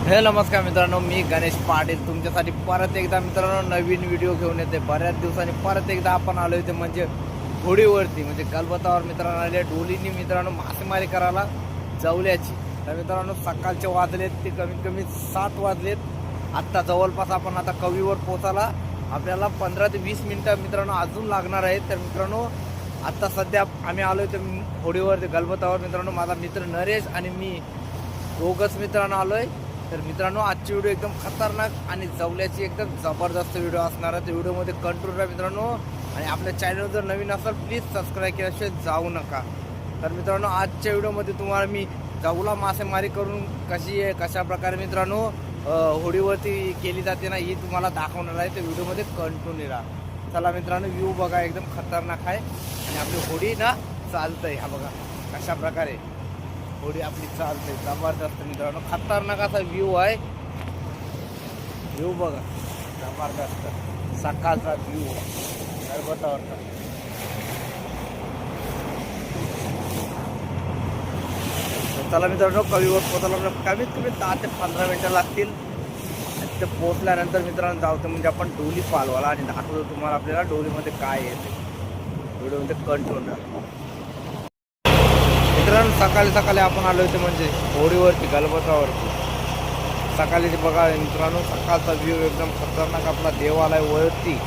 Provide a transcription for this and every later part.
हे नमस्कार मित्रांनो, मी गणेश पाटील तुमच्यासाठी परत एकदा मित्रांनो नवीन व्हिडिओ घेऊन येते। बऱ्याच दिवसांनी परत एकदा आपण आलो इथे म्हणजे होडीवरती म्हणजे गलबतावर मित्रांनो आले डोलीनी मित्रांनो मासेमारी करायला जावल्याची। तर मित्रांनो सकाळचे वाजलेत ते कमीत कमी 7 वाजलेत। आत्ता जवळपास आपण आता कवीवर पोचायला आपल्याला 15 ते 20 मिनिटं मित्रांनो अजून लागणार आहेत। तर मित्रांनो आत्ता सध्या आम्ही आलोय ते होडीवरती गलबतावर मित्रांनो, माझा मित्र नरेश आणि मी दोघंच मित्रांनो आलोय। तर मित्रांनो आजची व्हिडिओ एकदम खतरनाक आणि जवल्याची एकदम जबरदस्त व्हिडिओ असणार आहे। त्या व्हिडिओमध्ये कंट्रोल आहे मित्रांनो, आणि आपल्या चॅनल जर नवीन असाल प्लीज सबस्क्राईब केल्याशिवाय जाऊ नका। तर मित्रांनो आजच्या व्हिडिओमध्ये तुम्हाला मी जवला मासेमारी करून कशी आहे कशा प्रकारे मित्रांनो होडीवरती केली जाते ना ही तुम्हाला दाखवणार आहे। त्या व्हिडिओमध्ये कंटिन्यू राहा। चला मित्रांनो व्ह्यू बघा एकदम खतरनाक आहे आणि आपली होडी ना चालतंय। हा बघा कशा प्रकारे होडी आपली चालते जबरदस्त मित्रांनो, खतरनाक असा व्ह्यू आहे। व्ह्यू बघा जबरदस्त सकाळचा व्ह्यू गलबतावरचा। चला मित्रांनो कवीवर पोहोचायला कमीत कमी 10 ते 15 मिनिटं लागतील। तिथे पोहोचल्यानंतर मित्रांनो जाऊतं म्हणजे आपण डोली पालवाला आणि दाखवतो तुम्हाला आपल्याला डोलीमध्ये काय येते। व्हिडिओमध्ये कंट्रोल राहा। मित्रांनो सकाळी आपण आलो होतो म्हणजे होडीवरती गलबतावरती। सकाळी बघा मित्रांनो सकाळचा व्ह्यू एकदम खतरनाक, आपला देवालय वरती।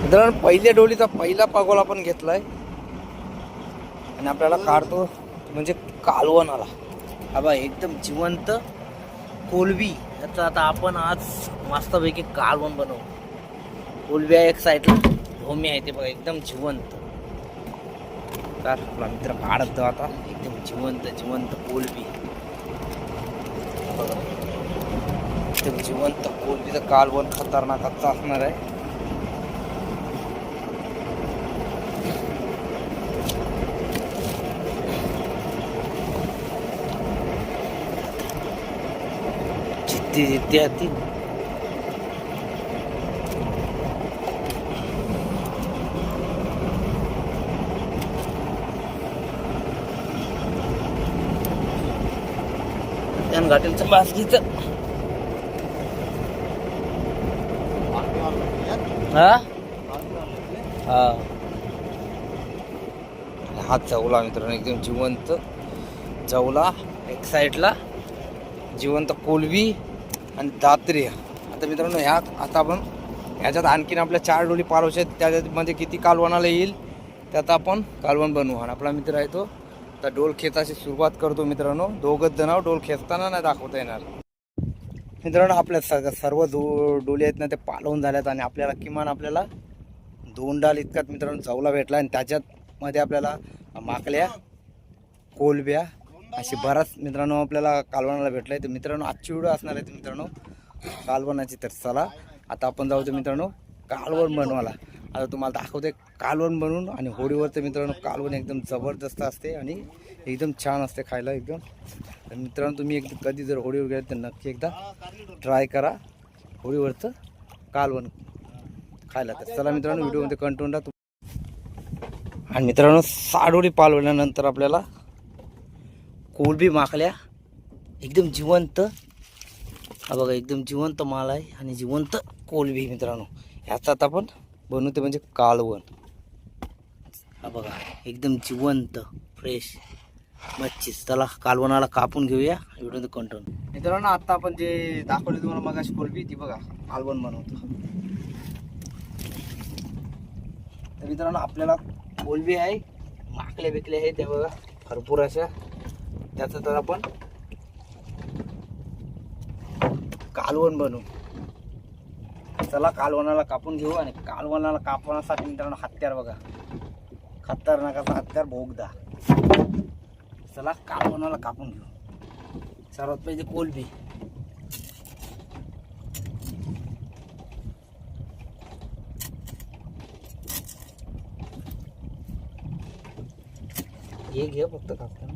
मित्रांनो पहिल्या डोलीचा पहिला पागोल आपण घेतलाय आणि आपल्याला काढतो म्हणजे कालवणाला। हा बघा एकदम जिवंत कोलबी, याचा आता आपण आज मस्तपैकी कालवण बनवू। कोलबी आहे एक साईडला, भूमी आहे ते बघा एकदम जिवंत। तर आपला मित्र काढतो आता एकदम जिवंत कोलबी बघा, एकदम जिवंत कोलबीचं कालवण खतरनाक असणार आहे। जिद्दी आती त्यान घाटेलचं बासकीचं हा जवला मित्रांनो एकदम जिवंत जवला, एक साईडला जिवंत कोलबी आणि दात्रे। आता मित्रांनो आता आपण ह्याच्यात आणखीन आपल्या 4 डोली पालवायच्या आहेत। त्याच्यामध्ये किती कालवणाला येईल त्यात आपण कालवण बनवू। आणि आपला मित्र आहे तो आता डोल खेचाची सुरुवात करतो मित्रांनो। दोघंच जण डोल खेचताना नाही दाखवता येणार मित्रांनो। आपल्या सर्व डोली आहेत ना ते पालवून झाल्यात आणि आपल्याला 2 डाल इतकाच मित्रांनो जवला भेटला आणि त्याच्यात मध्ये आपल्याला माकल्या कोलब्या अशी बराच मित्रांनो आपल्याला कालवणाला भेटलाय। तर मित्रांनो आजची व्हिडिओ असणार आहे मित्रांनो कालवणाची। तर चला आता आपण जाऊ मित्रांनो कालवण बनवायला। आता तुम्हाला दाखवते कालवण बनवून। आणि होडीवरचं मित्रांनो कालवण एकदम जबरदस्त असते आणि एकदम छान असते खायला एकदम। तर मित्रांनो तुम्ही कधी जर होडीवर गेले तर नक्की एकदा ट्राय करा होडीवरचं कालवण खायला। तर चला मित्रांनो व्हिडिओमध्ये कंटिन्यू राहा। आणि मित्रांनो 6 डोली पालवल्यानंतर आपल्याला कोलबी माकल्या एकदम जिवंत, हा बघा एकदम जिवंत माल आहे आणि जिवंत कोलबी मित्रांनो ह्याचात आपण बनवते म्हणजे कालवण। हा बघा एकदम जिवंत फ्रेश मच्छी। चला कालवणाला कापून घेऊया व्हिडिओ कंटिन्यू। मित्रांनो आता आपण जे दाखवले तुम्हाला मगाशी कोलबी ती बघा कालवण बनवतो। तर मित्रांनो आपल्याला कोलबी आहे, माकल्या बिकल्या आहे त्या बघा भरपूर अशा, त्याचं तर आपण कालवण बनवू. चला कालवणाला कापून घेऊ. आणि कालवणाला कापण्यासाठी मित्रांनो हत्यार बघा, खतरनाकाचा हत्यार भोगदा. चला कालवणाला कापून घेऊ. सर्वात पहिले कोलबी. हे घे फक्त कापताना.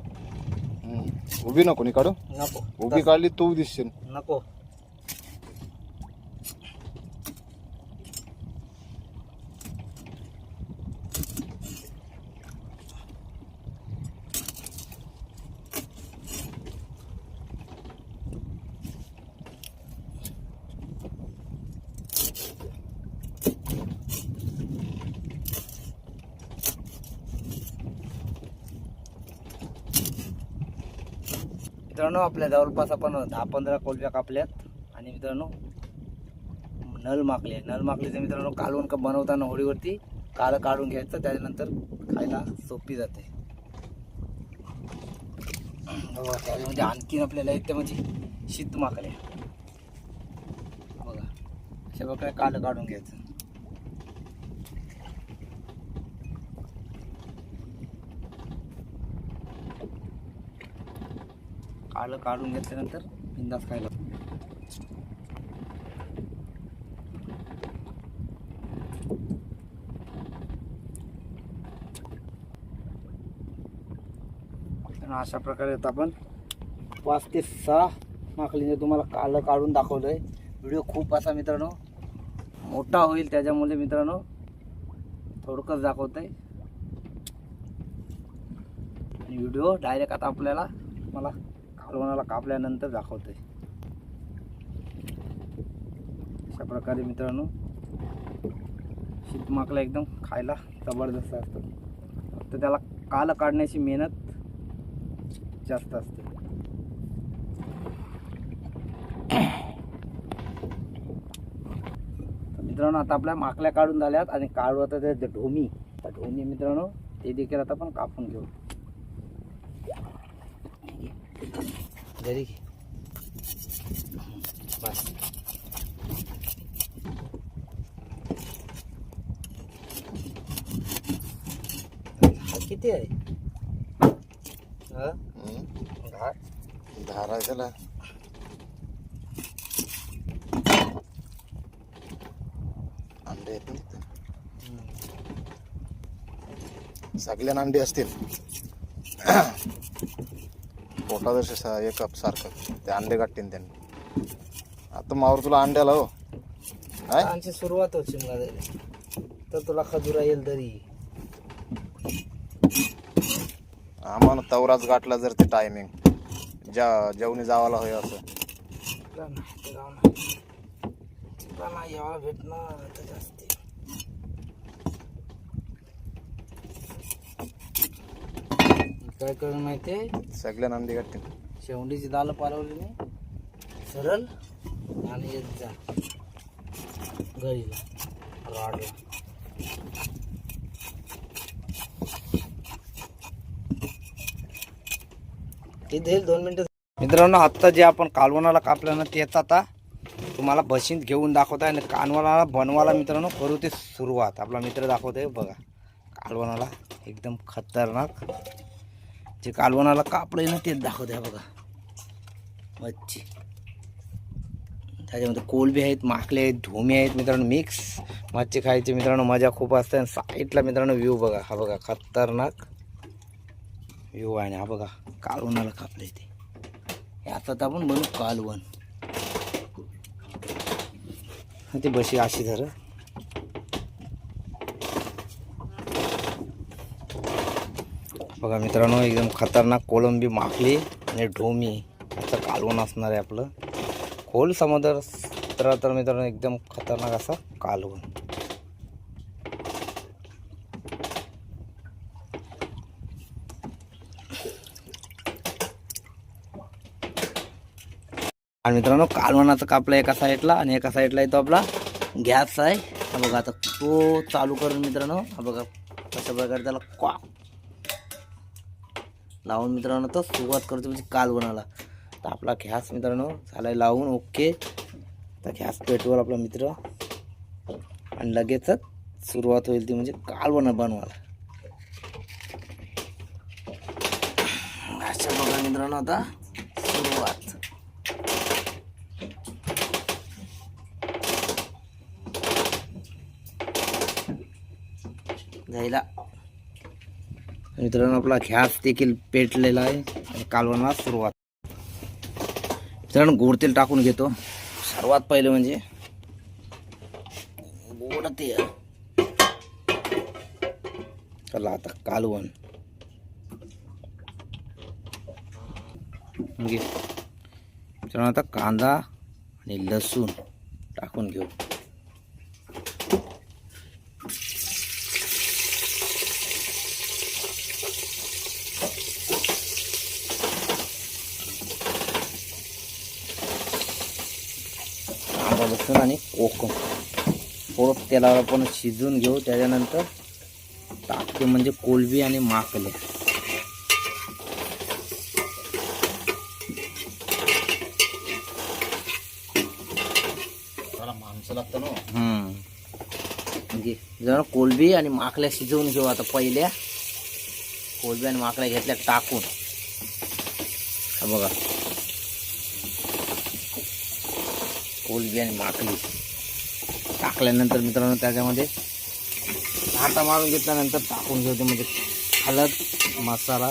उभी नको काढू. नको, उभी काढली तू दिसशील. नको. मित्रांनो आपल्या जवळपास आपण 10-15 कोलब्या कापल्यात. आणि मित्रांनो नल माकले. नल माकलीचं मित्रांनो कालवण बनवताना होळीवरती काळ काढून घ्यायचं, त्याच्यानंतर खायला सोपी जाते. त्याच्यामध्ये आणखीन आपल्याला एक म्हणजे शीत माकले बघा, अशा प्रकारे काळ काढून घ्यायचं. काळं काढून घेतल्यानंतर बिंदास खायला. अशा प्रकारे आपण 5 ते 6 माकलीने तुम्हाला काळं काढून दाखवलंय. व्हिडिओ खूप असा मित्रांनो मोठा होईल, त्याच्यामुळे मित्रांनो थोडकंच दाखवतंय. आणि व्हिडिओ डायरेक्ट आता आपल्याला मला कालवणाला कापल्यानंतर दाखवतोय. अशा प्रकारे मित्रांनो शीतमाकला एकदम खायला जबरदस्त असतं. फक्त त्याला काल काढण्याची मेहनत जास्त असते. मित्रांनो आता आपल्या माकल्या काढून झाल्यात आणि काढू आता ते ढोमी. त्या ढोमी मित्रांनो ते देखील आता आपण कापून घेऊ. घरी घे बस. हा किती आहे? धारा त्याला अंडे आहेत ना, सगळ्या अंडे असतील. पोटा एक सारखं ते अंडे काढतील त्यांनी. आता मावर तुला अंड्याला हो आमची सुरुवात होती मला तर तुला खजुरा येईल तरी. आम्हाला तवराच गाठला जर ते टायमिंग जेवणी जावाला होय असं यावं भेटणार जास्त. काय करून माहितीये, सगळ्या नांदी काढतील. शेवंडीची दाल पालवली नाही सरळ आणि येत जा घरीला रॉडला. ते देईल 2 मिनिटं. मित्रांनो आत्ता जे आपण कालवणाला कापलं ना तेच आता तुम्हाला बशीत घेऊन दाखवताय. आणि कालवणाला बनवायला मित्रांनो करू ते सुरुवात. आपला मित्र दाखवतोय बघा कालवणाला एकदम खतरनाक. जे कालवणाला कापलंय ना तेच दाखवतोय बघा. मच्छी त्याच्यामध्ये कोलबी आहेत, माकले आहेत, ढोमी आहेत मित्रांनो. मिक्स मच्छी खायची मित्रांनो मजा खूप असते. आणि साईडला मित्रांनो व्ह्यू बघा, हा बघा खतरनाक व्ह्यू आहे. हा बघा कालवणाला कापले ते. याचाच आपण बनवू कालवण. ते बशी अशी धर. बघा मित्रांनो एकदम खतरनाक कोलंबी, माकली आणि ढोमी याचं कालवण असणार आहे आपलं. खोल समुद्र तर मित्रांनो एकदम खतरनाक असं कालवण. आणि मित्रांनो कालवणाचं कापलं एका साईडला आणि एका साईडला येतो आपला गॅस आहे. हा बघा आता तो चालू करून मित्रांनो हा बघा कशा प्रकारे त्याला कॉक लावून मित्रांनो तो सुरुवात करतो म्हणजे कालवणाला. तर आपला गॅस मित्रांनो झालाय लावून ओके. तर गॅस पेटवर आपला मित्र आणि लगेचच सुरुवात होईल ती म्हणजे कालवण बनवायला. अशा बघा मित्रांनो आता सुरुवात. जायला मित्रांनो आपला गॅस देखील पेटलेला आहे आणि कालवणाला सुरुवात. मित्रांनो गोड तेल टाकून घेतो सर्वात पहिले म्हणजे गोड तेल. चला आता कालवण घे. मित्रांनो आता कांदा आणि लसूण टाकून घेऊ. कांदा लसूण आणि कोकम थोडं तेलावर आपण शिजवून घेऊ. त्याच्यानंतर टाकते म्हणजे कोलबी आणि माकले. माणसं लागतं ना. म्हणजे जरा कोलबी आणि माकल्या शिजवून घेऊ. आता पहिल्या कोलबी आणि माकल्या घेतल्या टाकून. हा बघा कोलबी आणि माकली टाकल्यानंतर मित्रांनो त्याच्यामध्ये हाता मारून घेतल्यानंतर टाकून घेऊ. म्हणजे हळद मसाला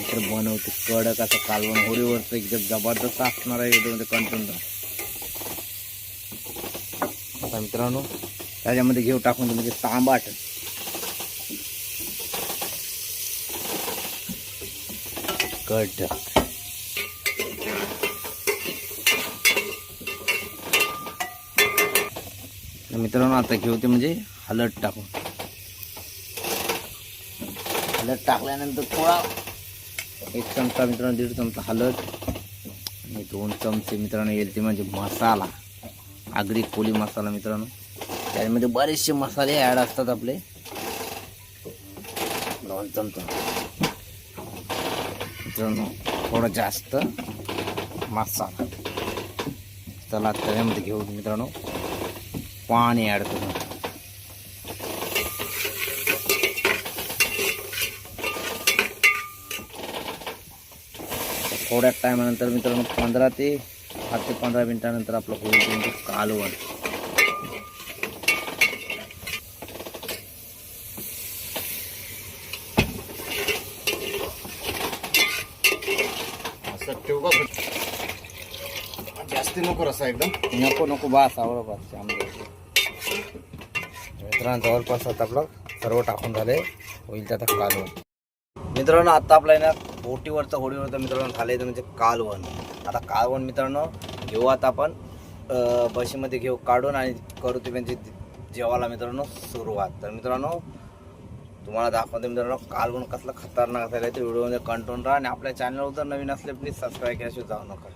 तर बनवते कडक असं कालवण. होळीवरचं एकदम जबरदस्त असणार आहे व्हिडिओमध्ये कंटेंट. आता मित्रांनो त्याच्यामध्ये घेऊ टाकून म्हणजे तांबाट. कडक मित्रांनो आता घेऊ ते म्हणजे हळद टाकून. हळद टाकल्यानंतर थोडा 1 चमचा मित्रांनो 1.5 चमचा हळद आणि 2 चमचे मित्रांनो येईल ते म्हणजे मसाला. आगरी कोली मसाला मित्रांनो. त्यामध्ये बरेचसे मसाले ॲड असतात आपले. 2 चमचा मित्रांनो थोडा जास्त मसाला. चला त्याच्यामध्ये घेऊ मित्रांनो पाणी ॲड करून. थोड्या टायमानंतर मित्रांनो 15 ते 15 मिनिटानंतर आपलं होईल म्हणजे कालवण. असं ठेवू का? जास्ती नको रसा एकदम. नको बास आवड बास. मित्रांनो जवळपास आता आपलं सर्व टाकून झाले. होईल ते आता कालवण. मित्रांनो आता आपला ना बोटीवरचं होडीवरचं मित्रांनो झाले म्हणजे कालवण. आता कालवण मित्रांनो घेऊ आता आपण बशीमध्ये घेऊ काढून आणि करू ते म्हणजे जेवायला मित्रांनो सुरुवात. तर मित्रांनो तुम्हाला दाखवतो मित्रांनो कालवण कसलं खतरनाक झालं ते व्हिडिओमध्ये कंटिन्यू राहा. आणि आपल्या चॅनलवर जर नवीन असले प्लीज सबस्क्राईब केल्याशिवाय जाऊ नका.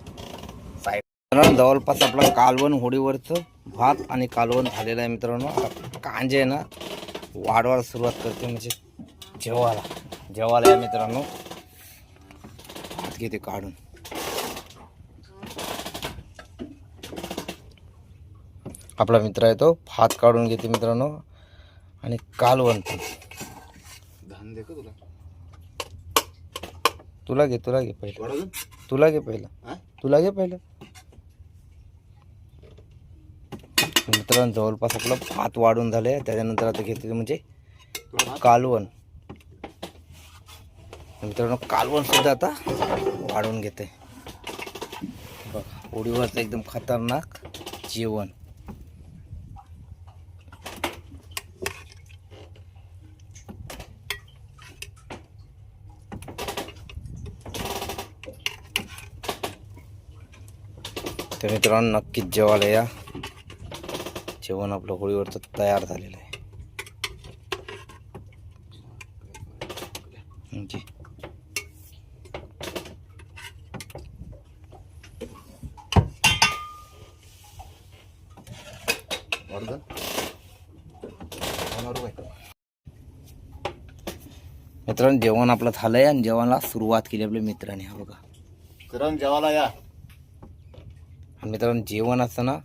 साईड जवळपास आपलं कालवण होडीवरचं भात आणि कालवण झालेलं आहे मित्रांनो. आता कांजे आहे ना वाढवायला सुरुवात करते म्हणजे जेवायला आहे मित्रांनो. भात घेते काढून. आपला मित्र आहे तो भात काढून घेते मित्रांनो आणि कालवण पण. धान दे का तुला? तुला घे पहिलं. तुला घे पहिलं. मित्रांनो जवळपास आपलं भात वाढून झाले. त्याच्यानंतर आता घेते म्हणजे कालवण. मित्रांनो कालवण सुद्धा आता वाढून घेते बघा. होडीवरचं एकदम खतरनाक जेवण. तर मित्रांनो नक्कीच जेवायला या. जेवण आपलं होळीवरचं तयार झालेलं आहे. मित्रांनो जेवण आपलं झालंय आणि जेवणाला सुरुवात केली आपल्या मित्राने. हा बघा मित्रांनो जेवायला या. आणि मित्रांनो जेवण असतं ना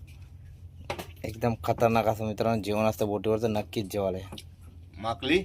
एकदम खतरनाक असं मित्रांनो जेवण असतं बोटीवरचं, नक्कीच जेवायला या. माकली